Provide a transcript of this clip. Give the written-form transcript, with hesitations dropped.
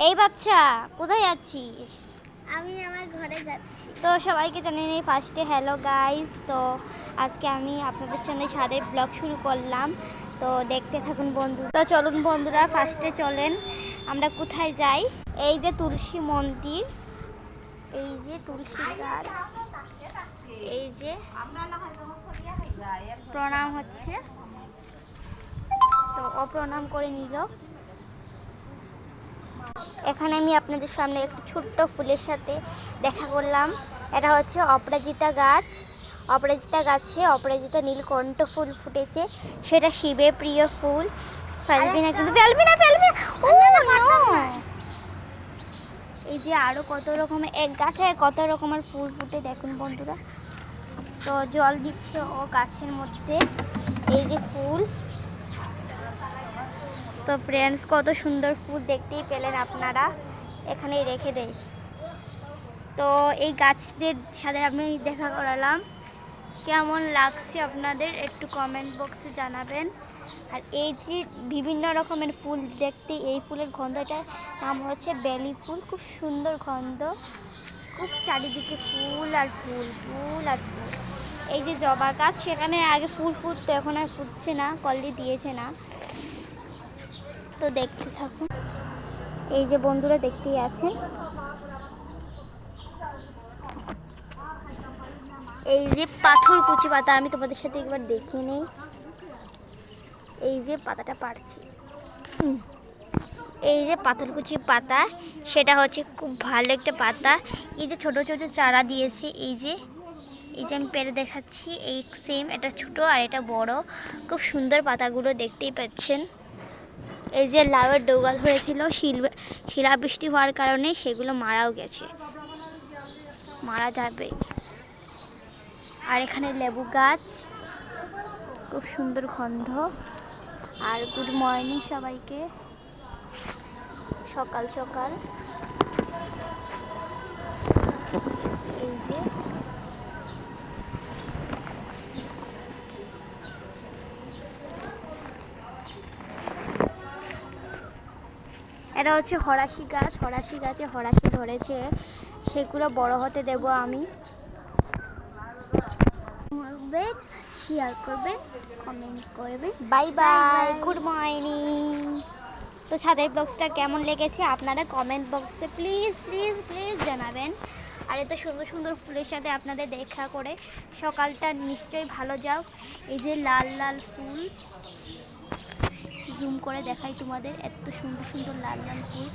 এই বাচ্চা কোথায় যাচ্ছিস? আমি আমার ঘরে যাচ্ছি। তো সবাইকে জানিয়ে নিই ফার্স্টে হ্যালো গাইস। তো আজকে আমি আপনাদের সঙ্গে ছাদের ব্লগ শুরু করলাম, তো দেখতে থাকুন বন্ধু। তো চলুন বন্ধুরা, ফার্স্টে চলেন আমরা কোথায় যাই। এই যে তুলসী মন্দির, এই যে তুলসী গাছ, এই যে প্রণাম হচ্ছে, তো অপ্রণাম করে নিল। এখানে আমি আপনাদের সামনে একটু ছোট্ট ফুলের সাথে দেখা করলাম। এটা হচ্ছে অপরাজিতা গাছ। অপরাজিতা গাছে অপরাজিতা নীলকণ্ঠ ফুল ফুটেছে, সেটা শিবের প্রিয় ফুল। ফেলবি না কিন্তু, ফেলবি না, ফেলবি না। এই যে আরো কত রকমের, এক গাছে কত রকমের ফুল ফুটে দেখুন বন্ধুরা। তো জল দিচ্ছে ও গাছের মধ্যে, এই যে ফুল। তো ফ্রেন্ডস, কত সুন্দর ফুল দেখতেই পেলেন আপনারা, এখানে রেখে দেয়। তো এই গাছদের সাথে আমি দেখা করালাম, কেমন লাগছে আপনাদের একটু কমেন্ট বক্সে জানাবেন। আর এই যে বিভিন্ন রকমের ফুল দেখতে, এই ফুলের গন্ধটার নাম হচ্ছে বেলি ফুল। খুব সুন্দর গন্ধ, খুব চারিদিকে ফুল আর ফুল, ফুল আর ফুল। এই যে জবা গাছ, সেখানে আগে ফুল ফুটতো, এখন আর ফুটছে না, কলদি দিয়েছে না। তো দেখতে থাকুন। এই যে বন্ধুরা দেখতেই আছেন, এই যে পাথর কুচি পাতা, আমি তোমাদের সাথে একবার দেখিয়ে নেই। এই যে পাতাটা পারছি, এই যে পাথরকুচি পাতা, সেটা হচ্ছে খুব ভালো একটা পাতা। এই যে ছোট ছোট চারা দিয়েছে, এই যে আমি পেরে দেখাচ্ছি, এই সেম, এটা ছোট আর এটা বড়। খুব সুন্দর পাতাগুলো দেখতেই পাচ্ছেন। এই যে লাউয়ের ডোগাল হয়েছিল, শিলাবৃষ্টি হওয়ার কারণে সেগুলো মারাও গেছে, মারা যাবে। আর এখানে লেবু গাছ, খুব সুন্দর গন্ধ। আর গুড মর্নিং সবাইকে, সকাল সকাল। এই যে এটা হচ্ছে হরাশি গাছ। হরাশি গাছে হরাশি ধরেছে, সেগুলো বড় হতে দেব আমি। শেয়ার করবেন, কমেন্ট করবেন। Bye bye, good morning. তো ছাদের ব্লগসটা কেমন লেগেছে আপনারা কমেন্ট বক্সে প্লিজ প্লিজ প্লিজ জানাবেন। আর এত সুন্দর সুন্দর ফুলের সাথে আপনাদের দেখা করে সকালটা নিশ্চয়ই ভালো যাক। এই যে লাল লাল ফুল, জুম করে দেখাই তোমাদের, এত সুন্দর সুন্দর লাল লাল ফুল।